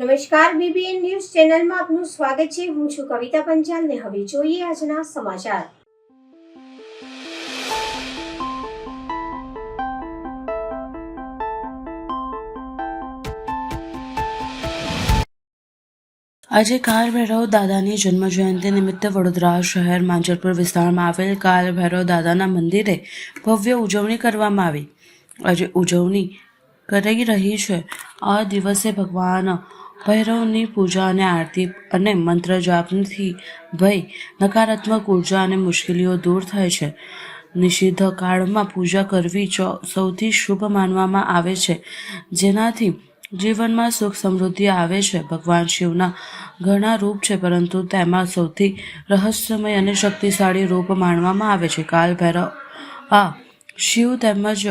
નમસ્કાર, BBN news ચેનલમાં આપનું સ્વાગત છે। હું છું કવિતા પંચાલ ને હવે જોઈએ આજના સમાચાર। આજે કાળ ભૈરવ દાદાની જન્મજયંતિ નિમિત્તે વડોદરા શહેર માંજરપુર વિસ્તારમાં આવેલ કાળ ભૈરવ દાદાના મંદિરે ભવ્ય ઉજવણી કરવામાં આવી। આજે ઉજવણી કરી રહી છે। આ દિવસે ભગવાન ભૈરવની પૂજા અને આરતી અને મંત્ર જાપથી ભય, નકારાત્મક ઉર્જા અને મુશ્કેલીઓ દૂર થાય છે। નિષિદ્ધ કાળમાં પૂજા કરવી સૌથી શુભ માનવામાં આવે છે, જેનાથી જીવનમાં સુખ સમૃદ્ધિ આવે છે। ભગવાન શિવના ઘણા રૂપ છે, પરંતુ તેમાં સૌથી રહસ્યમય અને શક્તિશાળી રૂપ માનવામાં આવે છે કાળ ભૈરવ। આ શિવ તેમજ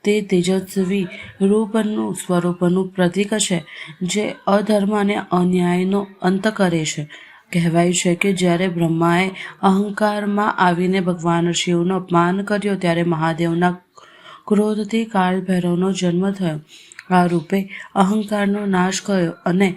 તે તેજસ્વી રૂપનું સ્વરૂપનું પ્રતીક છે, જે અધર્મ અને અન્યાયનો અંત કરે છે। કહેવાય છે કે જ્યારે બ્રહ્માએ અહંકારમાં આવીને ભગવાન શિવનો અપમાન કર્યો, ત્યારે મહાદેવના ક્રોધથી કાળ ભૈરવનો જન્મ થયો। આ રૂપે અહંકારનો નાશ કર્યો અને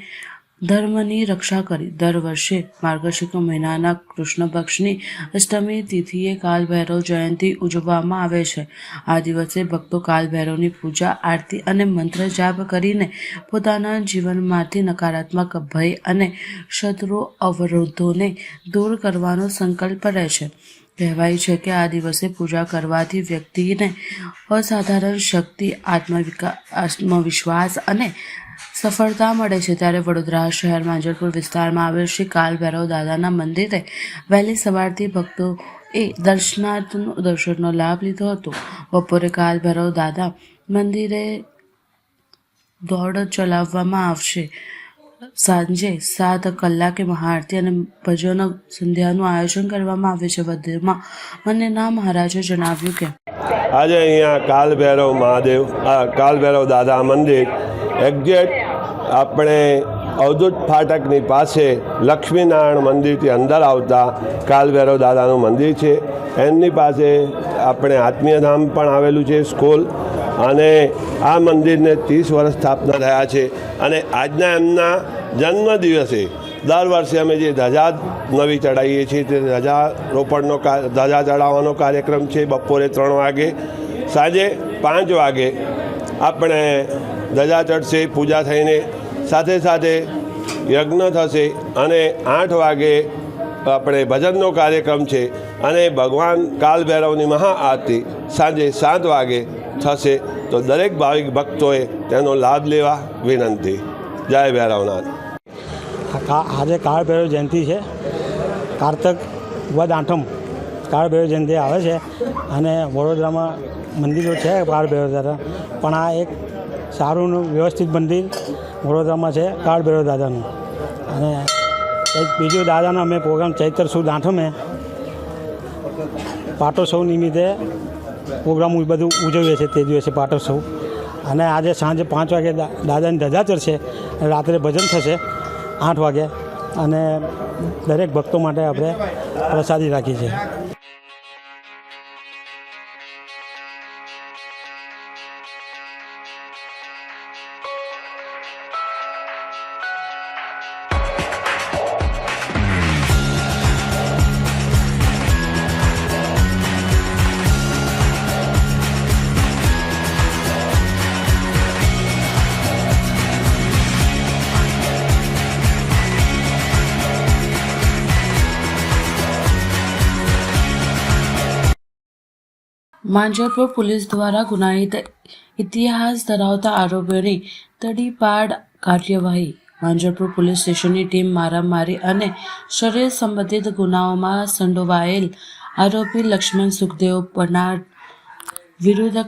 ધર્મની રક્ષા કરી। દર વર્ષે માર્ગશીર્ષ મહિનાના કૃષ્ણ પક્ષની અષ્ટમી તિથિએ કાળ ભૈરવ જયંતિ ઉજવવામાં આવે છે। આ દિવસે ભક્તો કાળ ભૈરવની પૂજા, આરતી અને મંત્ર જાપ કરીને પોતાના જીવનમાંથી નકારાત્મક ભય અને શત્રુ અવરોધોને દૂર કરવાનો સંકલ્પ લે છે। કહેવાય છે કે આ દિવસે પૂજા કરવાથી વ્યક્તિને અસાધારણ શક્તિ, આત્મવિશ્વાસ અને સફળતા મળે છે। ત્યારે વડોદરા શહેર માંજરપુર વિસ્તારમાં આવેલ શ્રી કાળ ભૈરવ દાદાના મંદિરે વહેલી સવારથી ભક્તોએ દર્શનનો લાભ લીધો હતો। બપોરે કાળ ભૈરવ દાદા મંદિરે દોડ ચલાવવામાં આવશે। સાંજે 7 કલાકે મહાઆરતી અને ભજન સંધ્યાનું આયોજન કરવામાં આવે છે। વધુમાં મન્નાના મહારાજે જણાવ્યું કે આજે અહીંયા કાળ ભૈરવ દાદા મંદિર એક્ઝેક્ટ આપણે અવધૂત ફાટકની પાસે લક્ષ્મીનારાયણ મંદિરથી અંદર આવતા કાળ ભૈરવ દાદાનું મંદિર છે। એમની પાસે આપણે આત્મીયધામ પણ આવેલું છે, સ્કૂલ, અને આ મંદિરને 30 વર્ષ સ્થાપના થયા છે। અને આજના એમના જન્મદિવસે દર વર્ષે અમે જે ધજા નવી ચડાવીએ છીએ તે ધજા ચડાવવાનો કાર્યક્રમ છે। બપોરે 3 વાગે, સાંજે 5 વાગે આપણે ધજા ચડશે, પૂજા થઈને સાથે સાથે યજ્ઞ થશે, અને 8 વાગે આપણે ભજનનો કાર્યક્રમ છે, અને ભગવાન કાળ ભૈરવની મહાઆરતી સાંજે 7 વાગે થશે। તો દરેક ભાવિક ભક્તોએ તેનો લાભ લેવા વિનંતી। જય ભૈરવનાથ। આજે કાળ ભૈરવ જયંતિ છે। કારતક વદ આઠમ કાળ ભૈરવ જયંતિ આવે છે, અને વડોદરામાં મંદિરો છે કાળ ભૈરવ દાદા, પણ આ એક સારું વ્યવસ્થિત મંદિર વડોદરામાં છે કાળ ભૈરવ દાદાનું। અને એક બીજું દાદાનો અમે પ્રોગ્રામ ચૈત્ર સુદ આઠમે પાટોત્સવ નિમિત્તે પ્રોગ્રામ બધું ઉજવીએ છીએ તે દિવસે પાટોત્સવ। અને આજે સાંજે 5 વાગે દાદાની ધજા ચડશે, રાત્રે ભજન થશે 8 વાગે, અને દરેક ભક્તો માટે આપણે પ્રસાદી રાખી છે। માંજરપુર પોલીસ દ્વારા ગુનાહિત ઇતિહાસ ધરાવતા આરોપીઓની તડીપાર કાર્યવાહી। માંજરપુર પોલીસ સ્ટેશનની ટીમ મારામારી અને શરીર સંબંધિત ગુનાઓમાં સંડોવાયેલ આરોપી લક્ષ્મણ સુખદેવ પનાર વિરુદ્ધ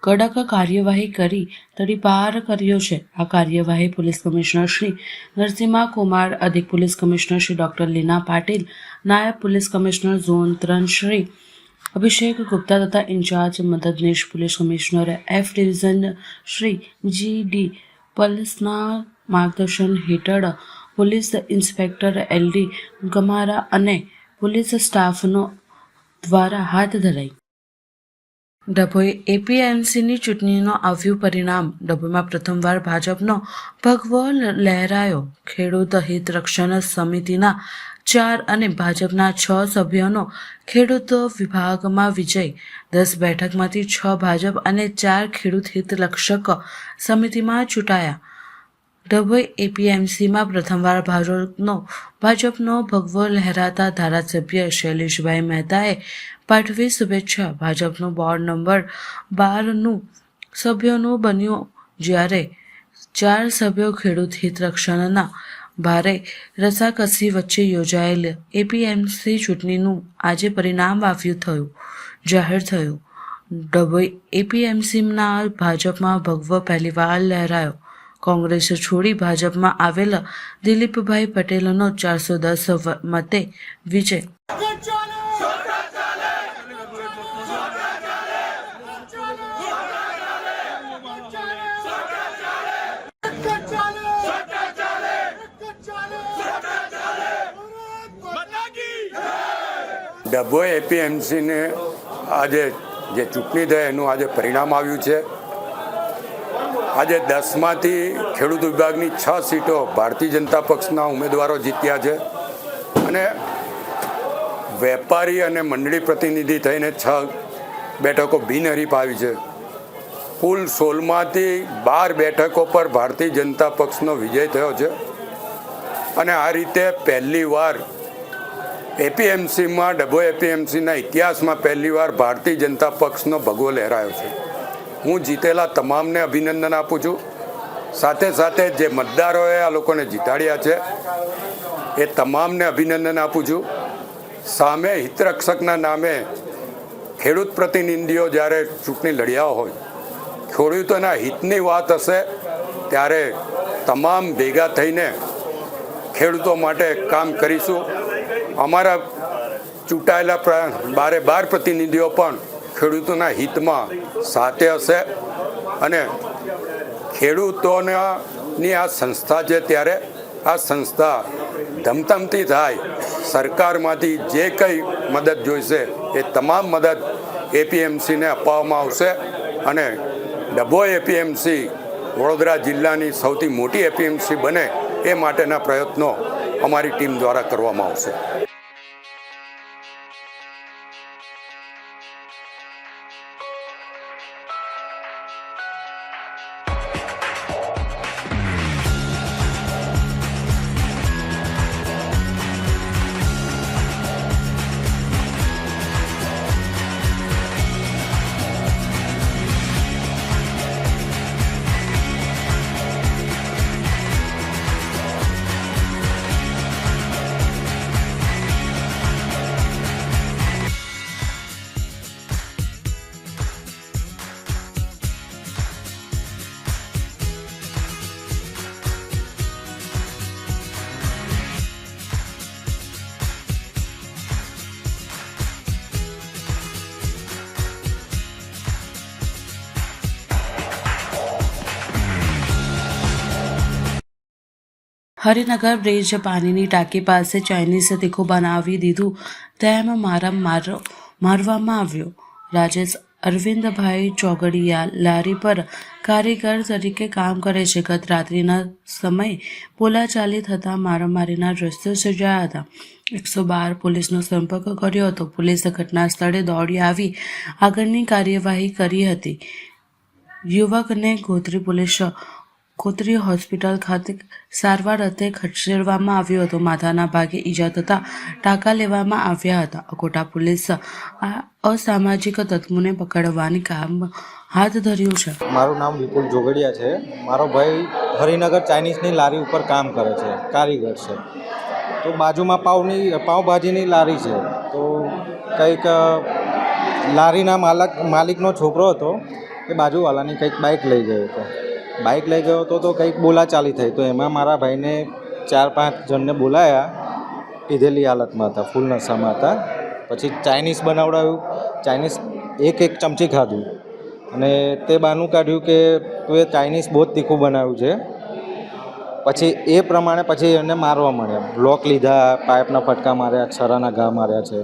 કડક કાર્યવાહી કરી તડીપાર કર્યો છે। આ કાર્યવાહી પોલીસ કમિશનર શ્રી નરસિમ્હા કુમાર, અધિક પોલીસ કમિશનર શ્રી ડૉક્ટર લીના પાટીલ, નાયબ પોલીસ કમિશનર ઝોન 3 શ્રી અભિષેક ગુપ્તા તથા ઇન્ચાર્જ મદદનીશ police commissioner F division Shri GD પલ્સના માર્ગદર્શન હેઠળ પોલીસ ઇન્સ્પેક્ટર LD ગમારા અને પોલીસ સ્ટાફનો દ્વારા હાથ ધરાઈ। ડભોઈ એપીએમસીની ચૂંટણીનું આવ્યું પરિણામ. ડભોઈમાં પ્રથમવાર ભાજપનો ભગવો લહેરાયો. ખેડૂત હિત રક્ષણ સમિતિના 4 અને ભાજપના 6 સભ્યોનો ખેડૂત વિભાગમાં વિજય. 10 બેઠકમાંથી 6 ભાજપ અને 4 ખેડૂત હિત રક્ષક સમિતિમાં ચૂંટાયા. ડભોઈ એપીએમસીમાં પ્રથમવાર ભાજપનો ભગવો લહેરાતા ધારાસભ્ય શૈલેષભાઈ મહેતાએ પાઠવી શુભેચ્છા. ભાજપનું બોર્ડ નંબર 12નું સભ્યોનું બન્યું, જ્યારે 4 સભ્યો ખેડૂત હિત રક્ષણના. ભારે રસાકસી વચ્ચે યોજાયેલ એપીએમસી ચૂંટણીનું આજે પરિણામ જાહેર થયું. ડભોઈ એપીએમસીના ભાજપમાં ભગવો પહેલીવાર લહેરાયો. કોંગ્રેસ છોડી ભાજપમાં આવેલ દિલીપભાઈ પટેલનો 410 મતે વિજય. ડભોઈ એપીએમસીને આજે જે ચૂંટણી થઈ એનું આજે પરિણામ આવ્યું છે. આજે 10માંથી ખેડૂત વિભાગની 6 સીટો ભારતીય જનતા પક્ષના ઉમેદવારો જીત્યા છે અને વેપારી અને મંડળી પ્રતિનિધિ થઈને 6 બેઠકો બિનહરીફ આવી છે. કુલ 16માંથી 12 બેઠકો પર ભારતીય જનતા પક્ષનો વિજય થયો છે અને આ રીતે પહેલીવાર એપીએમસીમાં ડભોઈ એપીએમસીના ઇતિહાસમાં પહેલીવાર ભારતીય જનતા પક્ષનો ભગવો લહેરાયો છે. હું જીતેલા તમામને અભિનંદન આપું છું. સાથે સાથે જે મતદારોએ આ લોકોને જીતાડ્યા છે એ તમામને અભિનંદન આપું છું. સામે હિતરક્ષકના નામે ખેડૂત પ્રતિનિધિઓ જ્યારે ચૂંટણી લડ્યા હોય, ખેડૂતોના હિતની વાત હશે ત્યારે તમામ ભેગા થઈને ખેડૂતો માટે કામ કરીશું. અમારા ચૂંટાયેલા 12 પ્રતિનિધિઓ પણ ખેડૂતોના હિતમાં સાથે હશે અને ખેડૂતોની આ સંસ્થા છે ત્યારે આ સંસ્થા ધમધમતી થાય. સરકારમાંથી જે કંઈ મદદ જોઈશે એ તમામ મદદ એપીએમસીને અપાવવામાં આવશે અને ડભોઈ એપીએમસી વડોદરા જિલ્લાની સૌથી મોટી એપીએમસી બને એ માટેના પ્રયત્નો અમારી ટીમ દ્વારા કરવામાં આવશે. હરિનગર બ્રિજ પાણીની ટાંકી પાસે ચાઇનીઝ તીખું બનાવી દીધું તેમ મારવામાં આવ્યો. રાજેશ અરવિંદભાઈ ચોગડિયા લારી પર કારીગર તરીકે કામ કરે છે. ગત રાત્રિના સમયે બોલાચાલી થતાં મારામારીના દ્રશ્યો સર્જાયા હતા. 112 પોલીસનો સંપર્ક કર્યો હતો. પોલીસે ઘટના સ્થળે દોડી આવી આગળની કાર્યવાહી કરી હતી. યુવકને ગોત્રી હોસ્પિટલ ખાતે સારવાર અર્થે ખસેડવામાં આવ્યો હતો. માથાના ભાગે ઈજા થતાં ટાંકા લેવામાં આવ્યા હતા. અકોટા પોલીસ અસામાજિક તત્વોને પકડવાની કામ હાથ ધર્યું છે. મારું નામ વિપુલ જોગડિયા છે. મારો ભાઈ હરિનગર ચાઇનીઝની લારી ઉપર કામ કરે છે, કારીગર છે. તો બાજુમાં પાવભાજીની લારી છે. તો કંઈક લારીના માલિકનો છોકરો હતો એ બાજુવાળાની કંઈક બાઇક લઈ ગયો હતો. બાઇક લઈ ગયો હતો તો કંઈક બોલાચાલી થઈ. તો એમાં મારા ભાઈને 4-5 જણને બોલાયા, પીધેલી હાલતમાં હતા, ફૂલ નશામાં હતા. પછી ચાઇનીઝ બનાવડાવ્યું. ચાઇનીઝ એક ચમચી ખાધું અને તે બહાનું કાઢ્યું કે તું એ ચાઇનીઝ બહુ જ તીખું બનાવ્યું છે. પછી એ પ્રમાણે પછી એને મારવા માંડ્યા. બ્લોક લીધા, પાઇપના ફટકા માર્યા, છરાના ઘા માર્યા છે.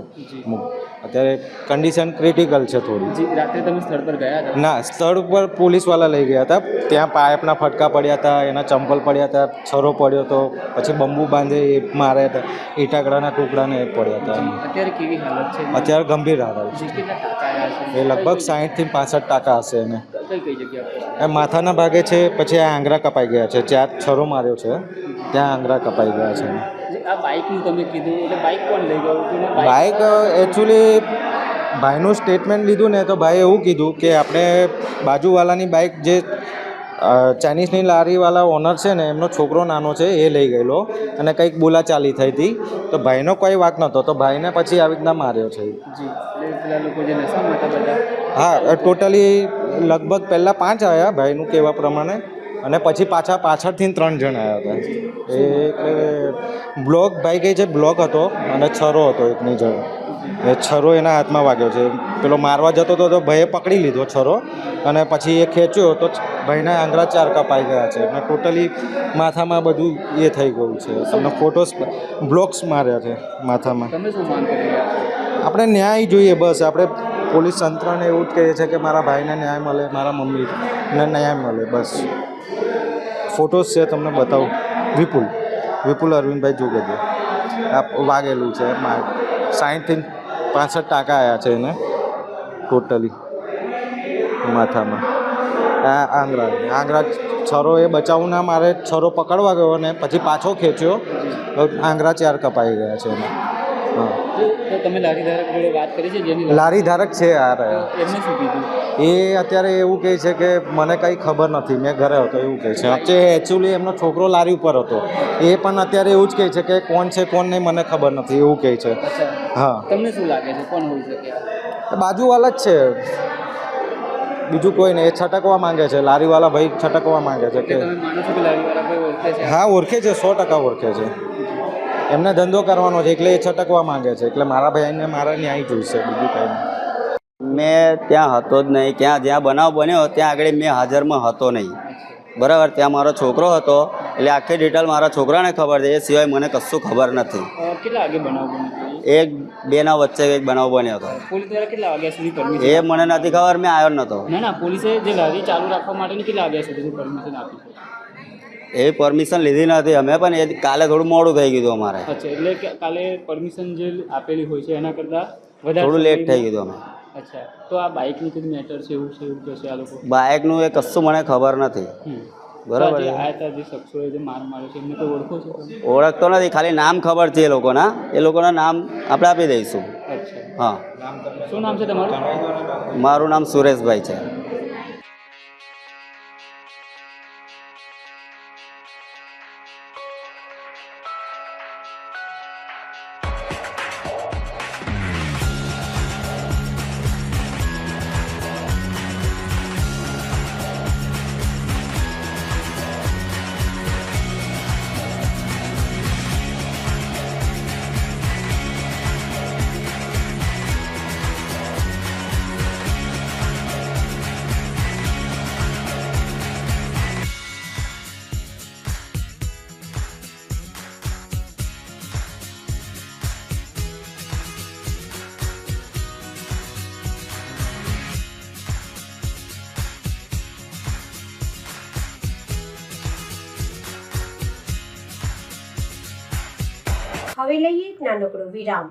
અત્યારે કન્ડિશન ક્રિટિકલ છે થોડી. જી રાત્રે તમે સ્થળ પર ગયા હતા? ના, સ્થળ ઉપર પોલીસવાળા લઈ ગયા હતા. ત્યાં પાઇપના ફટકા પડ્યા હતા, એના ચંપલ પડ્યા હતા, છરો પડ્યો હતો, પછી બંબુ બાંધે એ માર્યા હતા, ઈટાકડાના ટુકડાને એ પડ્યા હતા. અત્યારે કેવી હાલત છે? અત્યારે ગંભીર હાલત છે. કેટલા ટાંકા આવ્યા છે? એ લગભગ 60 થી 65 ટાંકા હશે એને. કઈ કઈ જગ્યા પર? એ માથાના ભાગે છે, પછી આ આંગળા કપાઈ ગયા છે, જ્યાં છરો માર્યો છે ત્યાં આંગળા કપાઈ ગયા છે. આ બાઇકનું તમે કીધું એટલે બાઇક કોણ લઈ ગયું હતું? બાઇક એકચ્યુઅલી ભાઈનું સ્ટેટમેન્ટ લીધું ને તો ભાઈએ એવું કીધું કે આપણે બાજુવાલાની બાઇક જે ચાઇનીઝની લારીવાળા ઓનર છે ને એમનો છોકરો નાનો છે એ લઈ ગયેલો અને કંઈક બોલાચાલી થઈ હતી તો ભાઈનો કોઈ વાંક નહોતો તો ભાઈને પછી આવી રીતના માર્યો છે. જી એટલે પેલા લોકો જે નશામાં હતા બધા? હા, ટોટલી લગભગ પહેલાં 5 આવ્યા ભાઈનું કહેવા પ્રમાણે અને પછી પાછળથી 3 જણ આવ્યા હતા. એ એટલે બ્લોક ભાઈ કહે છે બ્લોક હતો અને છરો હતો એકની જોડે. એ છરો એના હાથમાં વાગ્યો છે. પેલો મારવા જતો હતો તો ભાઈએ પકડી લીધો છરો અને પછી એ ખેંચ્યો તો ભાઈના આંગળા 4 કપાઈ ગયા છે અને ટોટલી માથામાં બધું એ થઈ ગયું છે. તમને ફોટોસ બ્લોક્સ માર્યા છે માથામાં. તમે શું માંગ કરી રહ્યા છો? આપણે ન્યાય જોઈએ બસ. આપણે પોલીસ તંત્રને એવું જ કહીએ છીએ કે મારા ભાઈને ન્યાય મળે, મારા મમ્મીને ન્યાય મળે બસ. ફોટોસ છે તમને બતાવું. વિપુલ અરવિંદભાઈ જોગેજી આ વાગેલું છે. 60 થી 65 ટાંકા આવ્યા છે એને ટોટલી માથામાં. આ આંગળા છરો એ બચાવું ના મારે છરો પકડવા ગયો ને પછી પાછો ખેંચ્યો આંગળા 4 કપાઈ ગયા છે એના. હા, તો તમે લારી ધારક જોડે વાત કરી છે? જેની લારી ધારક છે આ રહ્યા. એમને શું કીધું? એ અત્યારે એવું કહે છે કે મને કંઈ ખબર નથી, મેં ઘરે હતો એવું કહે છે. વચ્ચે એકચ્યુઅલી એમનો છોકરો લારી ઉપર હતો એ પણ અત્યારે એવું જ કહે છે કે કોણ છે કોણ નહીં મને ખબર નથી એવું કહે છે. હા, તમને શું લાગે છે કોણ હોઈ શકે? બાજુવાળા જ છે, બીજું કોઈ નહીં. એ છટકવા માંગે છે, લારીવાળા ભાઈ છટકવા માંગે છે કે તમે માનો છો કે લારીવાળા ભાઈ ઓળખે છે? હા, ઓળખે છે, 100% ઓળખે છે. એમને ધંધો કરવાનો છે એટલે એ છટકવા માંગે છે. એટલે મારા ભાઈને મારા ન્યાય જોઈશે, બીજું કંઈ નહીં. મેં ત્યાં હતો જ નહીં. જ્યાં બનાવ બન્યો ત્યાં આગળ મેં હાજરમાં હતો નહીં. બરાબર, ત્યાં મારો છોકરો હતો એટલે આખી ડિટેલ મારા છોકરાને ખબર છે, એ સિવાય મને કશું ખબર નથી. કેટલા વાગે બનાવ બન્યો? 1-2 ના વચ્ચે એક બનાવ બન્યો હતો. પોલીસ દ્વારા કેટલા વાગ્યા સુધી પરમિશન? એ મને નથી ખબર, મેં આવ્યો નહોતો. ના પોલીસે જે લારી ચાલુ રાખવા માટેની કેટલા વાગ્યા સુધી પરમિશન આપી છે? એ પરમિશન લીધી નથી અમે, પણ એ કાલે થોડું મોડું થઈ ગયું અમારે. અચ્છા, એટલે કાલે પરમિશન જે આપેલી હોય છે એના કરતાં વધારે થોડું લેટ થઈ ગયું અમે. અચ્છા, તો આ બાઇકની કંઈક મેટર છે એવું કહેશે આ લોકો? બાઇકનું એ કશું મને ખબર નથી. બરાબર, જે આયા હતા જે શખ્સોએ જે માર માર્યો છે એમને તો ઓળખો છો તમે? ઓળખતો નથી, ખાલી નામ ખબર છે એ લોકોના નામ આપણે આપી દઈશું. અચ્છા, હા. શું નામ છે તમારું? મારું નામ સુરેશભાઈ છે. હવે લઈએ એક નાનકડો વિરામ.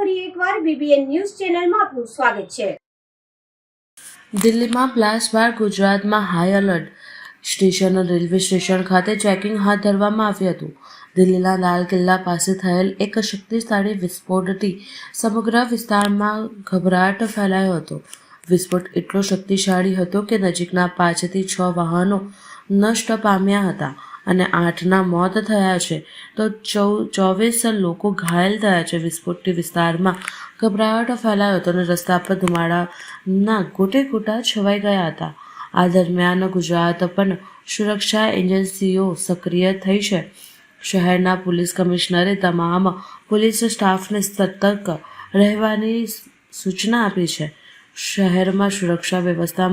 ફરી એકવાર BBN ન્યૂઝ ચેનલમાં આપનું સ્વાગત છે. દિલ્હીમાં બ્લાસ્ટ બાદ ગુજરાતમાં high alert. Station railway station ખાતે ચેકિંગ હાથ ધરવામાં આવ્યું હતું. દિલ્હીના લાલ કિલ્લા પાસે થયેલ એક શક્તિશાળી વિસ્ફોટથી સમગ્ર વિસ્તારમાં ગભરાટ ફેલાયો હતો. વિસ્ફોટ એટલો શક્તિશાળી હતો કે નજીકના 5 થી 6 વાહનો નષ્ટ પામ્યા હતા અને 8ના મોત થયા છે તો 24 લોકો ઘાયલ થયા છે. વિસ્ફોટથી વિસ્તારમાં ગભરાટ ફેલાયો હતો અને રસ્તા પર ધુમાડાના ગોટે-ગોટા છવાઈ ગયા હતા. આ દરમિયાન ગુજરાત પણ સુરક્ષા એજન્સીઓ સક્રિય થઈ છે. શહેરના પોલીસ કમિશનરે તમામ પોલીસ સ્ટાફને સતર્ક રહેવાની સૂચના આપી છે. શહેરમાં સુરક્ષા વ્યવસ્થા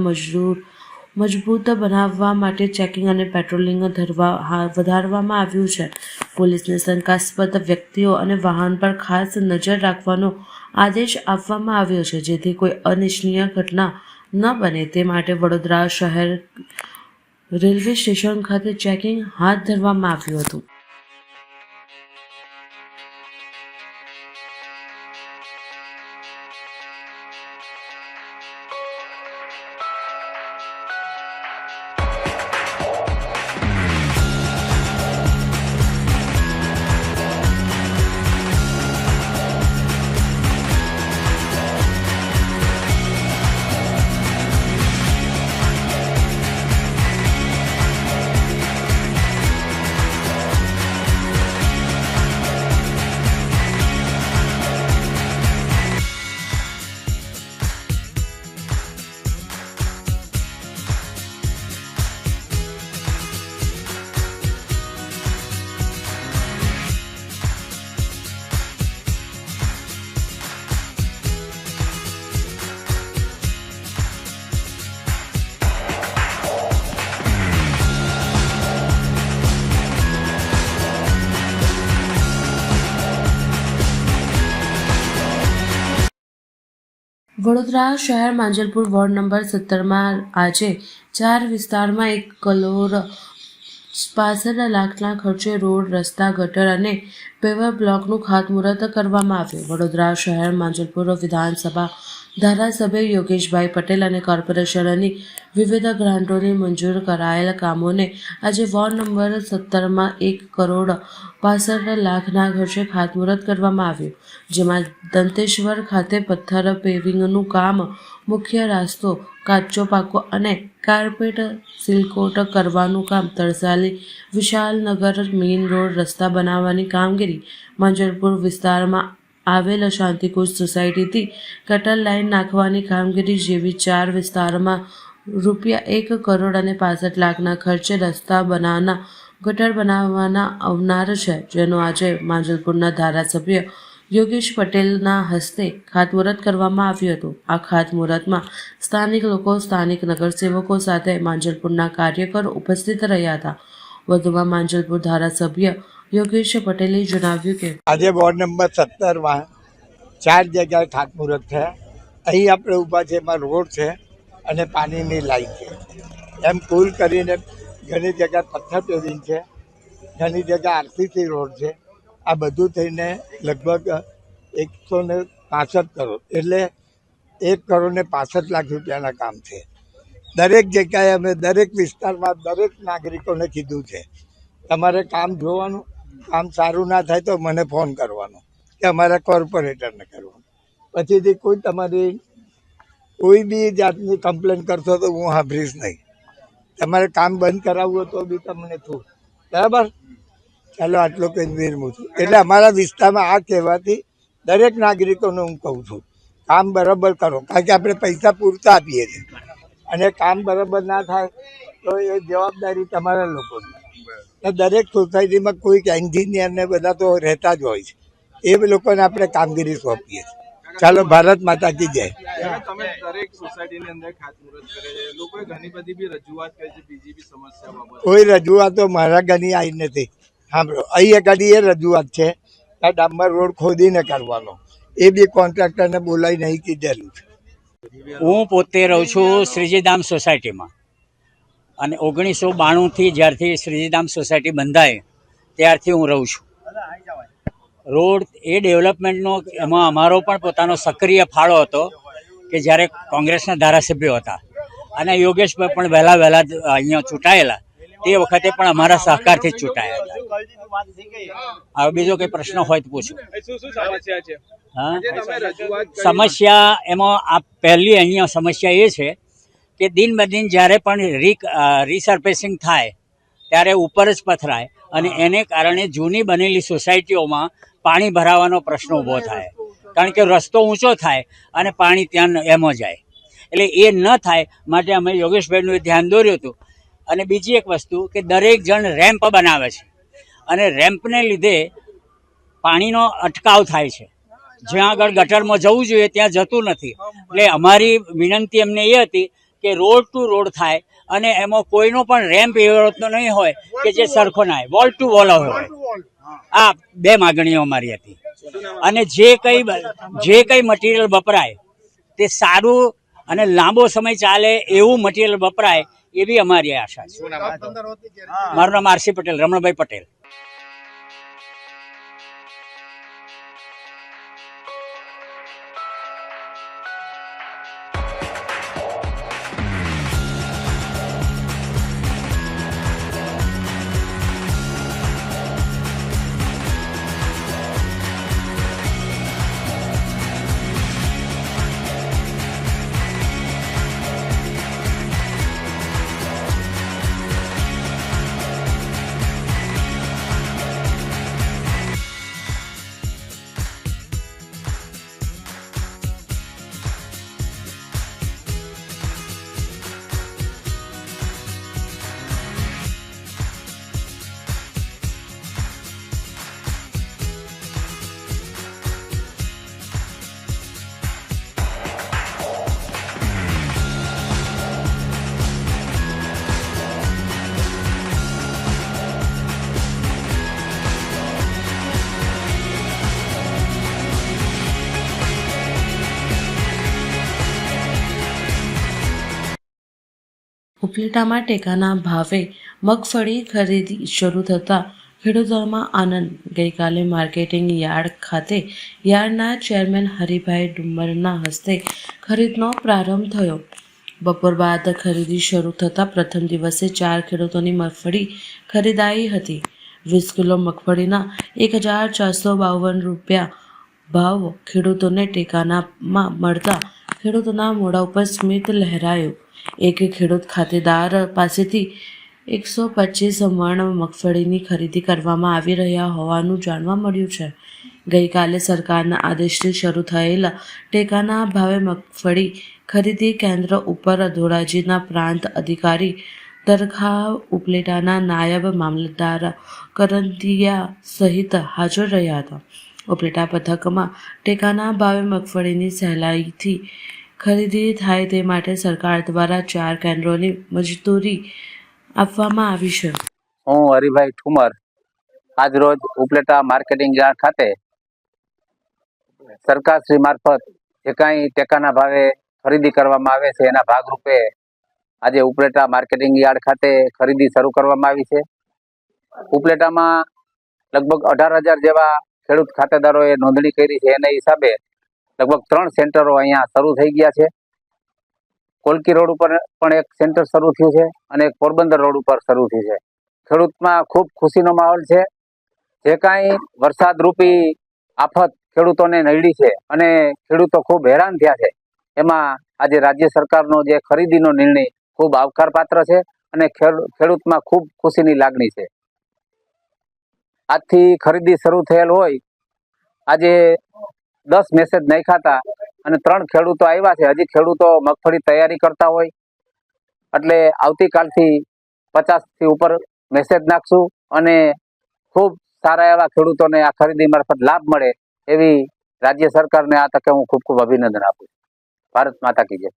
મજબૂત બનાવવા માટે ચેકિંગ અને પેટ્રોલિંગ વધારવામાં આવ્યું છે. પોલીસને શંકાસ્પદ વ્યક્તિઓ અને વાહન પર ખાસ નજર રાખવાનો આદેશ આપવામાં આવ્યો છે જેથી કોઈ અનિચ્છનીય ઘટના ન બને તે માટે વડોદરા શહેર રેલવે સ્ટેશન ખાતે ચેકિંગ હાથ ધરવામાં આવ્યું હતું. વડોદરા શહેર માંજલપુર વોર્ડ નંબર 17માં આજે 4 વિસ્તારમાં 1,65 લાખના ખર્ચે રોડ, રસ્તા, ગટર અને પેવર બ્લોકનું ખાતમુહૂર્ત કરવામાં આવ્યું. વડોદરા શહેર માંજલપુર વિધાનસભા ધારાસભ્ય યોગેશભાઈ પટેલ અને કોર્પોરેશનની વિવિધ ગ્રાન્ટોની મંજૂર કરાયેલ કામોને આજે વોર્ડ નંબર 17માં 1,65 લાખના ખર્ચે ખાતમુહૂર્ત કરવામાં આવ્યું. જેમાં દંતેશ્વર ખાતે પથ્થર પેવિંગનું કામ, મુખ્ય રસ્તો કાચો પાકો અને કાર્પેટ સીલકોટ કરવાનું કામ, તરસાલી વિશાલનગર મેઇન રોડ રસ્તા બનાવવાની કામગીરી, માંજલપુર વિસ્તારમાં આવેલ શાંતિકુંજ સોસાયટીથી ગટર લાઇન નાખવાની કામગીરી જેવી 4 વિસ્તારમાં ₹1,65 લાખના ખર્ચે રસ્તા બનાવવાના, ગટર બનાવવાના આવનાર છે, જેનો આજે માંજલપુરના ધારાસભ્ય યોગેશ પટેલના હસ્તે ખાતમુહૂર્ત કરવામાં આવ્યું હતું. આ ખાતમુહૂર્તમાં સ્થાનિક લોકો, સ્થાનિક નગરસેવકો સાથે માંજલપુરના કાર્યકરો ઉપસ્થિત રહ્યા હતા. વધુમાં માંજલપુર ધારાસભ્ય યોગેશ પટેલે જણાવ્યું કે આજે વોર્ડ નંબર 17માં 4 જગ્યાએ ખાતમુહૂર્ત છે. અહીં આપણે ઊભા છે એમાં રોડ છે અને પાણીની લાઈન છે. એમ કુલ કરીને ઘણી જગ્યા પથ્થર પેવિંગ છે, ઘણી જગ્યા RCC રોડ છે. આ બધું થઈને લગભગ 165 કરોડ એટલે 1,65 લાખ રૂપિયાના કામ છે. દરેક જગ્યાએ અમે દરેક વિસ્તારમાં દરેક નાગરિકોને કીધું છે તમારે કામ જોવાનું, કામ સારું ના થાય તો મને ફોન કરવાનો કે અમારા કોર્પોરેટરને કરવાનો. પછીથી તમારી કોઈ બી જાતની કમ્પ્લેન કરશો તો હું સાંભળીશ નહીં. તમારે કામ બંધ કરાવવું હોય તો બી તમને થયું. બરાબર, ચાલો આટલો કંઈ વિરમું છું. એટલે અમારા વિસ્તારમાં આ કહેવાથી દરેક નાગરિકોને હું કહું છું કામ બરાબર કરો, કારણ કે આપણે પૈસા પૂરતા આપીએ છીએ અને કામ બરાબર ના થાય તો એ જવાબદારી તમારા લોકોની. દરેક સોસાયટીમાં કોઈક એન્જિનિયર ને બધા તો રહેતા જ હોય છે, એ લોકોને આપણે કામગીરી સોંપીએ છીએ. ચાલો, ભારત માતા કી જય. તમે દરેક સોસાયટીની અંદર ખાતમુહૂર્ત કરે છે, લોકોએ ઘણી બધી બી રજૂઆત કરી છે, બીજી બી સમસ્યા બાબતે. કોઈ રજૂઆતો મારા ઘરની આવી નથી. સાંભળો, અહીં એકાદી એ રજૂઆત છે કે ડામર રોડ ખોદીને કરવાનો, એ બી કોન્ટ્રાક્ટરને બોલાવી નહીં કીધેલું છે. હું પોતે રહું છું શ્રીજીધામ સોસાયટીમાં અને 1992થી જ્યારથી શ્રીજીધામ સોસાયટી બંધાય ત્યારથી હું રહું છું. રોડ એ ડેવલપમેન્ટનો એમાં અમારો પણ પોતાનો સક્રિય ફાળો હતો કે જ્યારે કોંગ્રેસના ધારાસભ્યો હતા અને યોગેશભાઈ પણ વહેલા અહીંયા ચૂંટાયેલા તે વખતે પણ અમારા સહકારથી જ ચૂંટાયા હતા. હવે બીજો કંઈ પ્રશ્ન હોય તો પૂછો. શું સમસ્યા છે? હા, જે તમે રજૂઆત કરી- સમસ્યા એમાં આ પહેલી અહીંયા સમસ્યા એ છે કે દિન બ દિન જ્યારે પણ રીસર્ફેસિંગ થાય ત્યારે ઉપર જ પથરાય અને એને કારણે જૂની બનેલી સોસાયટીઓમાં પાણી ભરાવાનો પ્રશ્ન ઊભો થાય, કારણ કે રસ્તો ઊંચો થાય અને પાણી ત્યાં એમ જાય. એટલે એ ન થાય માટે અમે યોગેશભાઈનું ધ્યાન દોર્યું હતું. અને બીજી એક વસ્તુ કે દરેક જણ રેમ્પ બનાવે છે અને રેમ્પને લીધે પાણીનો અટકાવ થાય છે. જ્યાં આગળ ગટરમાં જવું જોઈએ ત્યાં જતું નથી. એટલે અમારી વિનંતી એમને એ હતી કે રોડ ટુ રોડ થાય અને એમાં કોઈનો પણ રેમ્પ એવો નહીં હોય કે જે સરખો ના હોય, વોલ ટુ વોલ હોય. આ બે માગણીઓ અમારી હતી. અને જે કંઈ મટીરિયલ વપરાય તે સારું અને લાંબો સમય ચાલે એવું મટીરિયલ વપરાય એવી અમારી આશા છે. મારું નામ આરસી પટેલ, રમણભાઈ પટેલ. ઉપલેટામાં ટેકાના ભાવે મગફળી ખરીદી શરૂ થતાં ખેડૂતોમાં આનંદ. ગઈકાલે માર્કેટિંગ યાર્ડ ખાતે યાર્ડના ચેરમેન હરિભાઈ ડુમ્મરના હસ્તે ખરીદનો પ્રારંભ થયો. બપોર બાદ ખરીદી શરૂ થતાં પ્રથમ દિવસે 4 ખેડૂતોની મગફળી ખરીદાઈ હતી. 20 કિલો મગફળીના 1452 રૂપિયા ભાવ ખેડૂતોને ટેકાનામાં મળતા ખેડૂતોના મોઢા ઉપર સ્મિત લહેરાયું. એક ખેડૂત ખાતેદાર પાસેથી 125 મણ મગફળીની ખરીદી કરવામાં આવી રહ્યા હોવાનું જાણવા મળ્યું છે. ગઈકાલે સરકારના આદેશથી શરૂ થયેલા ટેકાના ભાવે મગફળી ખરીદી કેન્દ્ર ઉપર ધોરાજીના પ્રાંત અધિકારી દરગાહ, ઉપલેટાના નાયબ મામલતદાર કરંદિયા સહિત હાજર રહ્યા હતા. ઉપલેટા પથકમાં ટેકાના ભાવે મગફળીની સહેલાઈથી ખરીદી થાય તે માટે સરકાર દ્વારા 4 કેન્દ્રોની મંજૂરી આપવામાં આવી છે. હું હરિભાઈ ઠુમર આજ રોજ ઉપલેટા માર્કેટિંગ યાર્ડ ખાતે સરકારશ્રી મારફત જે કાંઈ ટેકાના ભાવે ખરીદી કરવામાં આવે છે એના ભાગરૂપે આજે ઉપલેટા માર્કેટિંગ યાર્ડ ખાતે ખરીદી શરૂ કરવામાં આવી છે. ઉપલેટામાં લગભગ 18,000 જેવા ખેડૂત ખાતેદારોએ નોંધણી કરી છે. એના હિસાબે લગભગ 3 સેન્ટરો અહીંયા શરૂ થઈ ગયા છે. કોલકી રોડ ઉપર પણ એક સેન્ટર શરૂ થયું છે અને એક પોરબંદર રોડ ઉપર શરૂ થયું છે. ખેડૂતમાં ખૂબ ખુશીનો માહોલ છે. જે કાંઈ વરસાદરૂપી આફત ખેડૂતોને નડી છે અને ખેડૂતો ખૂબ હેરાન થયા છે, એમાં આજે રાજ્ય સરકારનો જે ખરીદીનો નિર્ણય ખૂબ આવકારપાત્ર છે અને ખેડૂતમાં ખૂબ ખુશીની લાગણી છે. આજથી ખરીદી શરૂ થયેલ હોય, આજે 10 મેસેજ નાખ્યા અને 3 ખેડૂતો આવ્યા છે. હજી ખેડૂતો મગફળી તૈયારી કરતા હોય એટલે આવતીકાલથી 50થી ઉપર મેસેજ નાખશું અને ખૂબ સારા એવા ખેડૂતોને આ ખરીદી મારફત લાભ મળે એવી રાજ્ય સરકારને આ તકે હું ખૂબ ખૂબ અભિનંદન આપું છું. ભારત માતા કી જય.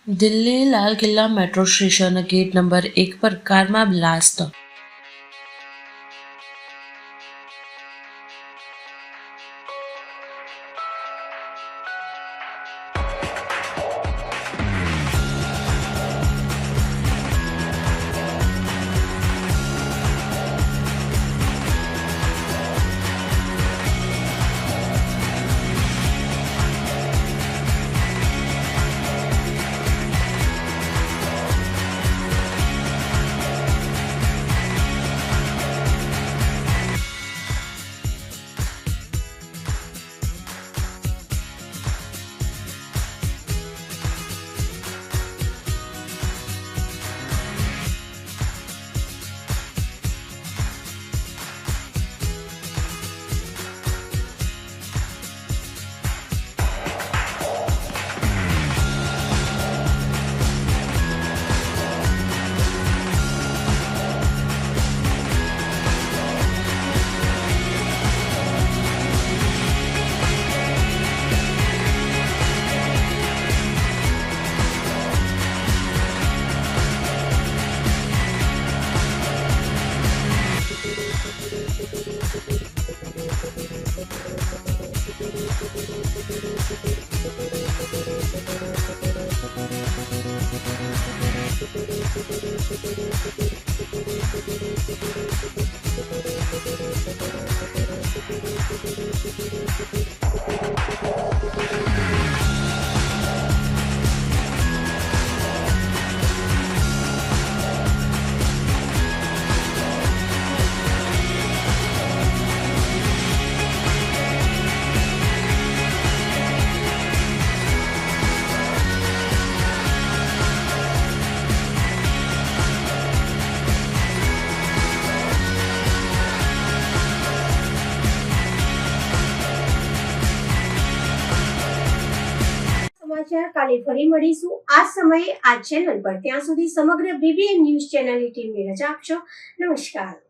Delhi Lal Qila metro station gate number 1 પર કારમાં બ્લાસ્ટ. સમાચાર કાલે ફરી મળીશું આ સમયે આ ચેનલ પર. ત્યાં સુધી સમગ્ર BBN ન્યૂઝ ચેનલની ટીમને રજા આપશો. નમસ્કાર.